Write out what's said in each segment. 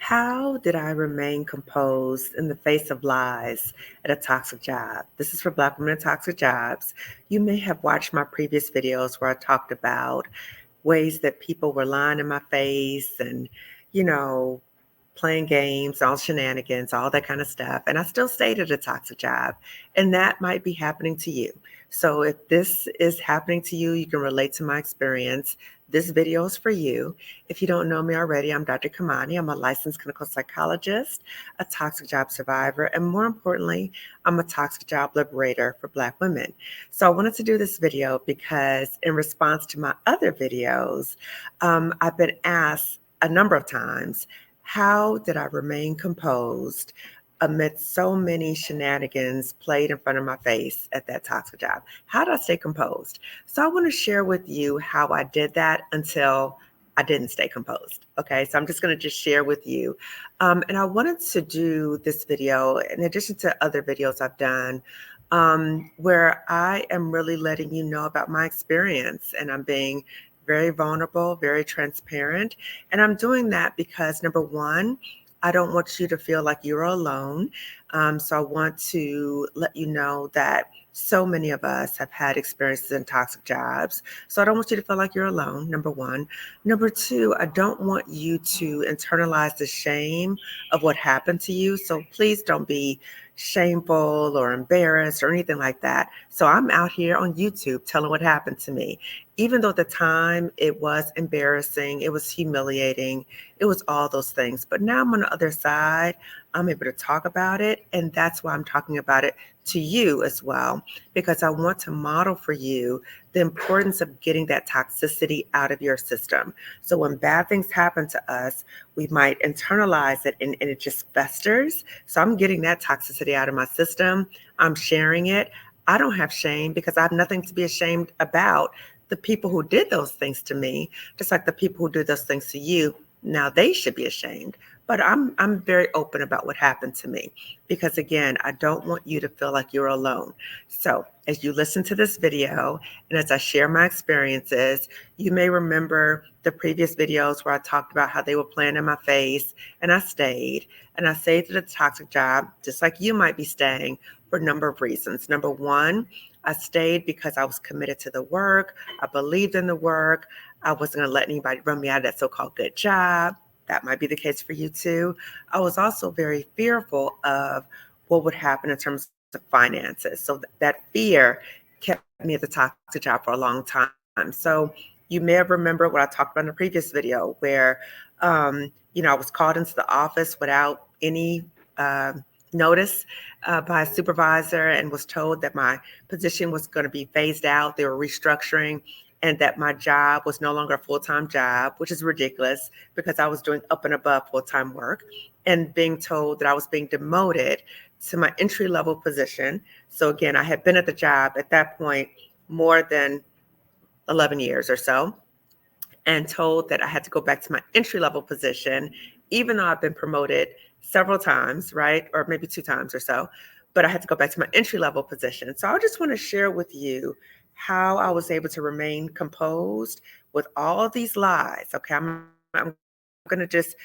How did I remain composed in the face of lies at a toxic job? This is for Black women in toxic jobs. You may have watched my previous videos where I talked about ways that people were lying in my face and, you know, playing games, all shenanigans, all that kind of stuff. And I still stayed at a toxic job. And that might be happening to you. So if this is happening to you, you can relate to my experience. This video is for you. If you don't know me already, I'm Dr. Kamani. I'm a licensed clinical psychologist, a toxic job survivor, and more importantly, I'm a toxic job liberator for Black women. So I wanted to do this video because in response to my other videos, I've been asked a number of times, how did I remain composed amidst so many shenanigans played in front of my face at that toxic job? How did I stay composed? So I want to share with you how I did that until I didn't stay composed. Okay, so I'm just going to just share with you. And I wanted to do this video in addition to other videos I've done where I am really letting you know about my experience and I'm being very vulnerable, very transparent. And I'm doing that because number one, I don't want you to feel like you're alone. So I want to let you know that so many of us have had experiences in toxic jobs. So I don't want you to feel like you're alone, number one. Number two, I don't want you to internalize the shame of what happened to you. So please don't be shameful or embarrassed or anything like that. So I'm out here on YouTube telling what happened to me. Even though at the time it was embarrassing, it was humiliating, it was all those things. But now I'm on the other side. I'm able to talk about it. And that's why I'm talking about it to you as well, because I want to model for you the importance of getting that toxicity out of your system. So when bad things happen to us, we might internalize it and it just festers. So I'm getting that toxicity out of my system. I'm sharing it. I don't have shame because I have nothing to be ashamed about. The people who did those things to me, just like the people who do those things to you, now they should be ashamed. But I'm very open about what happened to me because again, I don't want you to feel like you're alone. So as you listen to this video and as I share my experiences, you may remember the previous videos where I talked about how they were playing in my face and I stayed. And I stayed at a toxic job, just like you might be staying, for a number of reasons. Number one, I stayed because I was committed to the work. I believed in the work. I wasn't going to let anybody run me out of that so-called good job. That might be the case for you too. I was also very fearful of what would happen in terms of finances. So that fear kept me at the toxic job for a long time. So you may have remembered what I talked about in the previous video where, I was called into the office without any notice by a supervisor and was told that my position was going to be phased out. They were restructuring and that my job was no longer a full-time job, which is ridiculous because I was doing up and above full-time work, and being told that I was being demoted to my entry-level position. So again, I had been at the job at that point more than 11 years or so, and told that I had to go back to my entry-level position, even though I've been promoted several times, right? Or maybe 2 times or so, but I had to go back to my entry-level position. So I just want to share with you how I was able to remain composed with all of these lies. Okay, I'm going to just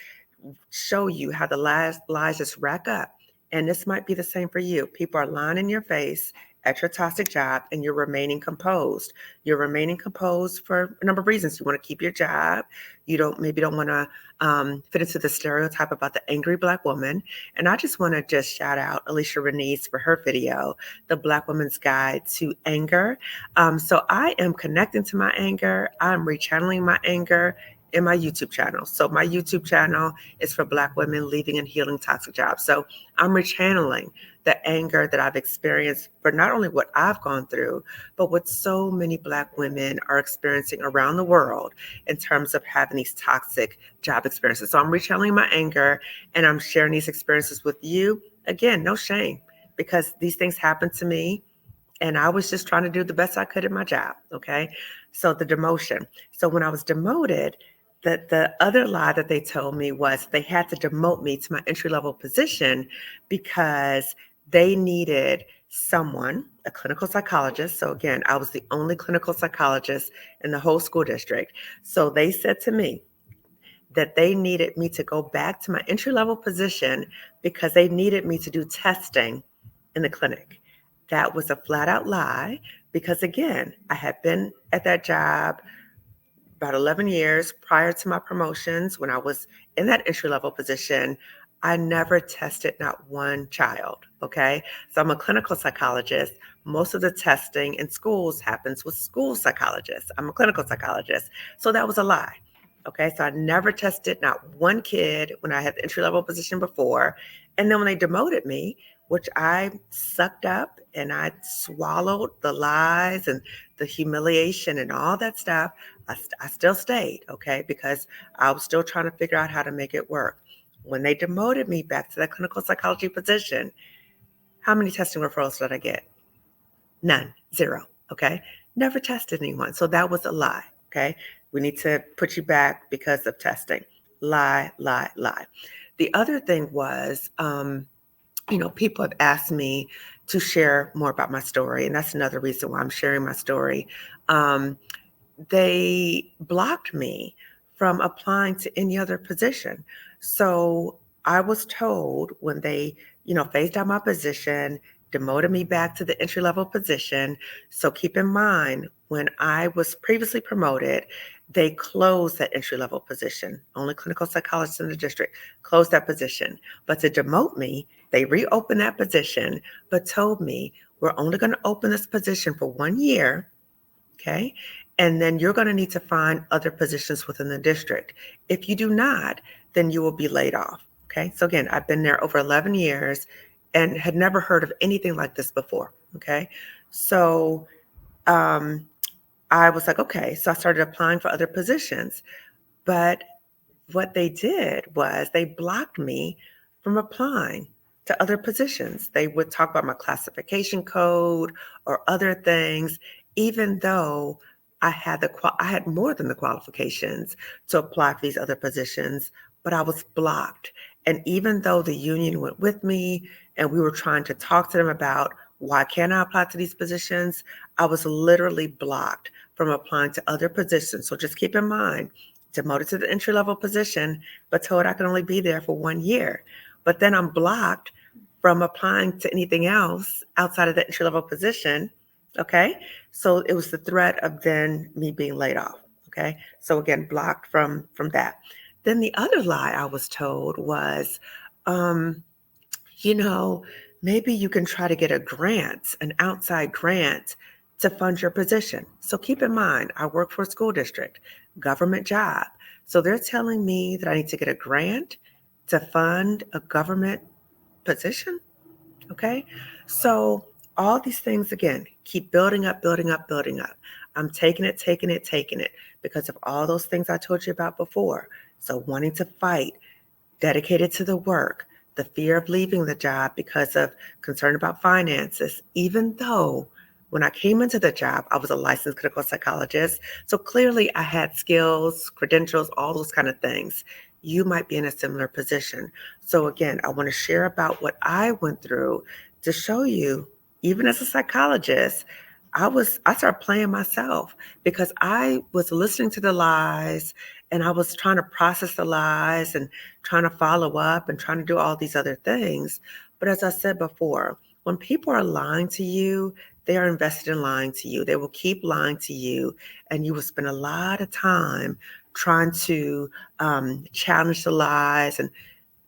show you how the lies just rack up. And this might be the same for you. People are lying in your face at your toxic job and you're remaining composed. You're remaining composed for a number of reasons. You want to keep your job. You don't want to fit into the stereotype about the angry Black woman. And I just want to just shout out Alicia Renese for her video, The Black Woman's Guide to Anger. So I am connecting to my anger. I'm rechanneling my anger in my YouTube channel. So my YouTube channel is for Black women leaving and healing toxic jobs. So I'm rechanneling the anger that I've experienced for not only what I've gone through, but what so many Black women are experiencing around the world in terms of having these toxic job experiences. So I'm rechanneling my anger and I'm sharing these experiences with you. Again, no shame, because these things happened to me and I was just trying to do the best I could at my job. Okay. So the demotion. So when I was demoted, the other lie that they told me was they had to demote me to my entry-level position because they needed someone, a clinical psychologist. So again, I was the only clinical psychologist in the whole school district. So they said to me, that they needed me to go back to my entry level position because they needed me to do testing in the clinic. That was a flat out lie because, again, I had been at that job about 11 years prior to my promotions. When I was in that entry level position, I never tested not one child. Okay. So I'm a clinical psychologist. Most of the testing in schools happens with school psychologists. I'm a clinical psychologist. So that was a lie. Okay. So I never tested not one kid when I had the entry level position before. And then when they demoted me, which I sucked up and I swallowed the lies and the humiliation and all that stuff, I still stayed, okay, because I was still trying to figure out how to make it work. When they demoted me back to that clinical psychology position, how many testing referrals did I get? None, zero, okay? Never tested anyone. So that was a lie, okay? We need to put you back because of testing. Lie, lie, lie. The other thing was, people have asked me to share more about my story, and that's another reason why I'm sharing my story. Um, they blocked me from applying to any other position. So I was told when they, phased out my position, demoted me back to the entry level position. So keep in mind, when I was previously promoted, they closed that entry level position. Only clinical psychologists in the district closed that position. But to demote me, they reopened that position, but told me, we're only going to open this position for 1 year. Okay. And then you're going to need to find other positions within the district. If you do not, then you will be laid off. Okay. So again, I've been there over 11 years and had never heard of anything like this before. Okay. So um, I was like, okay. So I started applying for other positions. But what they did was they blocked me from applying to other positions. They would talk about my classification code or other things, even though I had more than the qualifications to apply for these other positions, but I was blocked. And even though the union went with me and we were trying to talk to them about why can't I apply to these positions, I was literally blocked from applying to other positions. So just keep in mind, demoted to the entry level position, but told I could only be there for 1 year. But then I'm blocked from applying to anything else outside of the entry level position. Okay. So it was the threat of then me being laid off. Okay. So again, blocked from that. Then the other lie I was told was, um, you know, maybe you can try to get a grant, an outside grant to fund your position. So keep in mind, I work for a school district, government job. So they're telling me that I need to get a grant to fund a government position. Okay. So all these things again keep building up, building up, building up. I'm taking it, taking it, taking it because of all those things I told you about before. So wanting to fight, dedicated to the work, the fear of leaving the job because of concern about finances, even though when I came into the job, I was a licensed clinical psychologist. So clearly I had skills, credentials, all those kind of things. You might be in a similar position. So again, I want to share about what I went through to show you, even as a psychologist, I started playing myself because I was listening to the lies and I was trying to process the lies and trying to follow up and trying to do all these other things. But as I said before, when people are lying to you, they are invested in lying to you. They will keep lying to you, and you will spend a lot of time trying to challenge the lies, and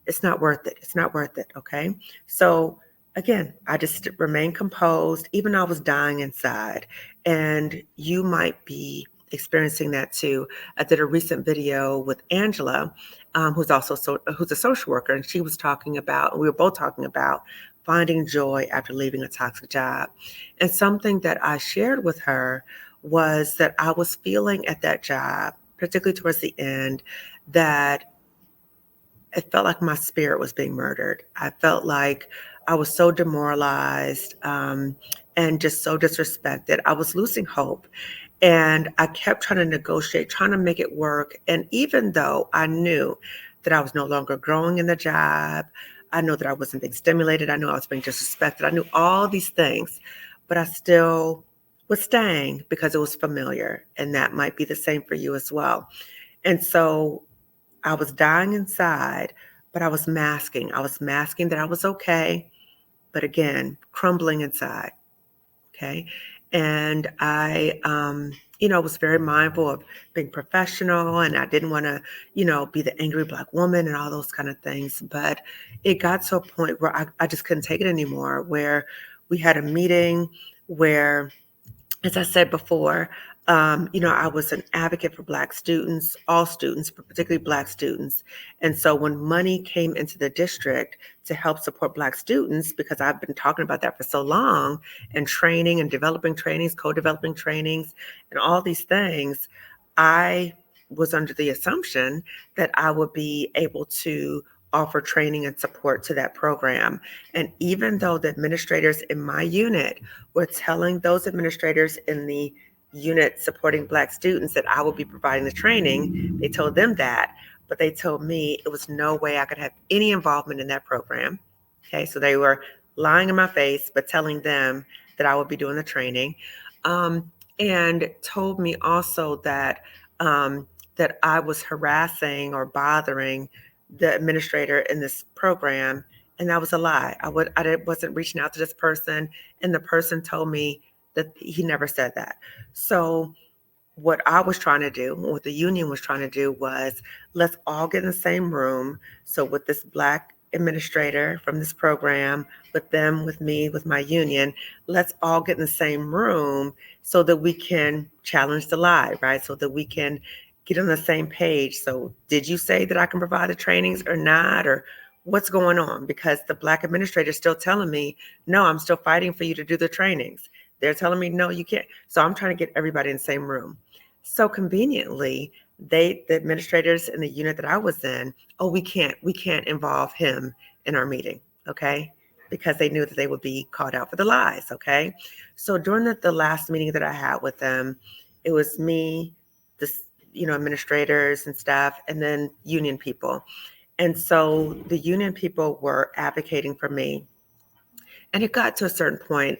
it's not worth it. It's not worth it. Okay. So again, I just remain composed, even though I was dying inside. And you might be experiencing that too. I did a recent video with Angela, who's a social worker, and she was talking about, we were both talking about finding joy after leaving a toxic job. And something that I shared with her was that I was feeling at that job, particularly towards the end, that it felt like my spirit was being murdered. I felt like I was so demoralized and just so disrespected. I was losing hope. And I kept trying to negotiate, trying to make it work. And even though I knew that I was no longer growing in the job, I know that I wasn't being stimulated. I knew I was being disrespected. I knew all these things, but I still was staying because it was familiar. And that might be the same for you as well. And so I was dying inside, but I was masking. I was masking that I was okay, but again, crumbling inside. Okay. And I was very mindful of being professional, and I didn't want to, be the angry Black woman and all those kind of things. But it got to a point where I just couldn't take it anymore, where we had a meeting where, as I said before, I was an advocate for Black students, all students, but particularly Black students. And so when money came into the district to help support Black students, because I've been talking about that for so long, and training and developing trainings, co-developing trainings, and all these things, I was under the assumption that I would be able to offer training and support to that program. And even though the administrators in my unit were telling those administrators in the unit supporting Black students that I would be providing the training, they told them that, but they told me it was no way I could have any involvement in that program. Okay, so they were lying in my face, but telling them that I would be doing the training, and told me also that I was harassing or bothering the administrator in this program, and that was a lie. Wasn't reaching out to this person, and the person told me that he never said that. So what I was trying to do, what the union was trying to do, was let's all get in the same room. So with this Black administrator from this program, with them, with me, with my union, let's all get in the same room so that we can challenge the lie, right? So that we can get on the same page. So did you say that I can provide the trainings or not? Or what's going on? Because the Black administrator is still telling me, no, I'm still fighting for you to do the trainings. They're telling me, no, you can't. So I'm trying to get everybody in the same room. So conveniently, the administrators in the unit that I was in, oh, we can't involve him in our meeting, okay? Because they knew that they would be called out for the lies, okay? So during the last meeting that I had with them, it was me, this, administrators and staff, and then union people. And so the union people were advocating for me. And it got to a certain point,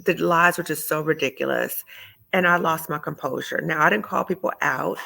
the lies were just so ridiculous. And I lost my composure. Now, I didn't call people out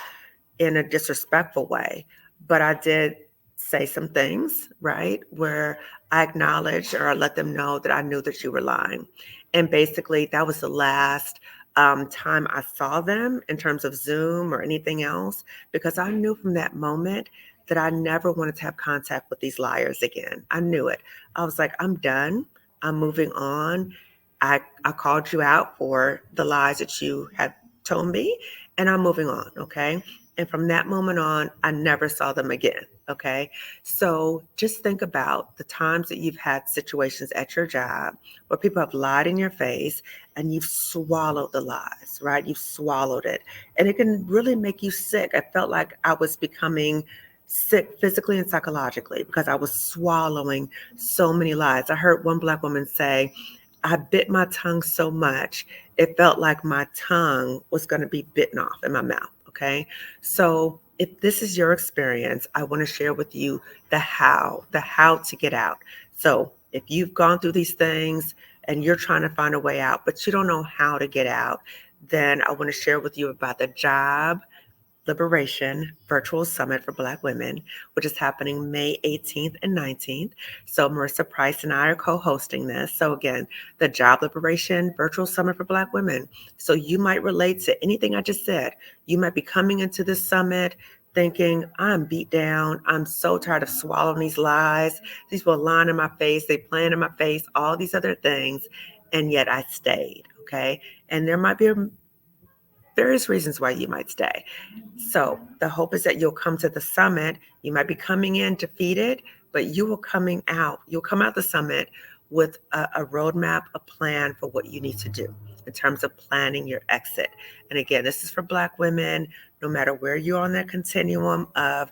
in a disrespectful way, but I did say some things, right, where I acknowledged or I let them know that I knew that you were lying. And basically, that was the last time I saw them in terms of Zoom or anything else, because I knew from that moment that I never wanted to have contact with these liars again. I knew it. I was like, I'm done. I'm moving on. I called you out for the lies that you had told me, and I'm moving on. Okay. And from that moment on, I never saw them again. Okay. So just think about the times that you've had situations at your job where people have lied in your face and you've swallowed the lies, right? You've swallowed it. And it can really make you sick. I felt like I was becoming sick physically and psychologically because I was swallowing so many lies. I heard one Black woman say, I bit my tongue so much, it felt like my tongue was going to be bitten off in my mouth. Okay. So if this is your experience, I want to share with you the how to get out. So if you've gone through these things and you're trying to find a way out, but you don't know how to get out, then I want to share with you about the Job Liberation Virtual Summit for Black Women, which is happening May 18th and 19th. So Marissa Price and I are co-hosting this. So again, the Job Liberation Virtual Summit for Black Women. So you might relate to anything I just said. You might be coming into this summit thinking, I'm beat down. I'm so tired of swallowing these lies. These people lying in my face. They playing in my face, all these other things. And yet I stayed, okay? And there might be various reasons why you might stay. So the hope is that you'll come to the summit. You might be coming in defeated, but you'll come out the summit with a roadmap, a plan for what you need to do in terms of planning your exit. And again, this is for Black women, no matter where you're on that continuum of,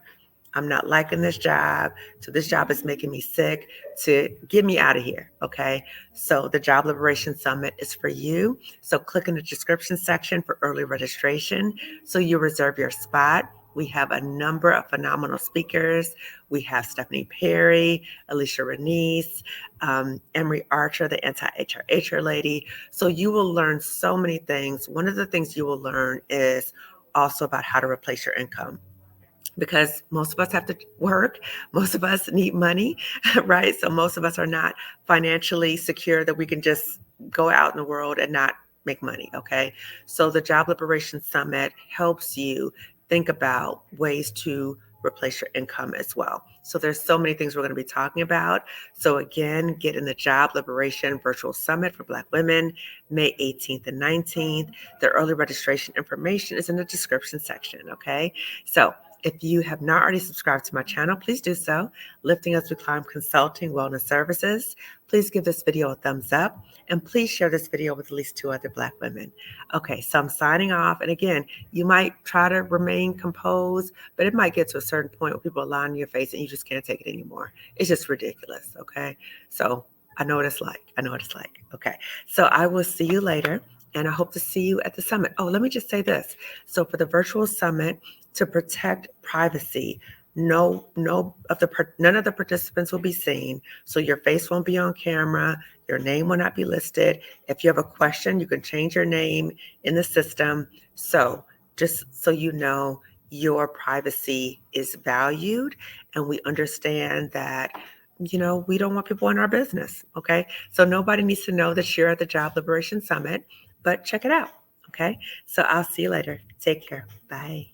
I'm not liking this job, so this job is making me sick, to get me out of here, okay? So the Job Liberation Summit is for you. So click in the description section for early registration so you reserve your spot. We have a number of phenomenal speakers. We have Stephanie Perry, Alicia Renice, Emery Archer, the anti-HR lady. So you will learn so many things. One of the things you will learn is also about how to replace your income. because most of us have to work. Most of us need money, right? So most of us are not financially secure that we can just go out in the world and not make money, okay? So the Job Liberation Summit helps you think about ways to replace your income as well. So there's so many things we're going to be talking about. So again, get in the Job Liberation Virtual Summit for Black women, May 18th and 19th. The early registration information is in the description section, okay? So if you have not already subscribed to my channel, please do so. Lifting As We Climb Consulting Wellness Services. Please give this video a thumbs up and please share this video with at least 2 other Black women. Okay, so I'm signing off. And again, you might try to remain composed, but it might get to a certain point where people are lying in your face and you just can't take it anymore. It's just ridiculous, okay? So I know what it's like. I know what it's like. Okay, so I will see you later. And I hope to see you at the summit. Oh, let me just say this. So for the virtual summit, to protect privacy, none of the participants will be seen. So your face won't be on camera. Your name will not be listed. If you have a question, you can change your name in the system. So just so you know, your privacy is valued, and we understand that we don't want people in our business. Okay. So nobody needs to know that you're at the Job Liberation Summit, but check it out. Okay. So I'll see you later. Take care. Bye.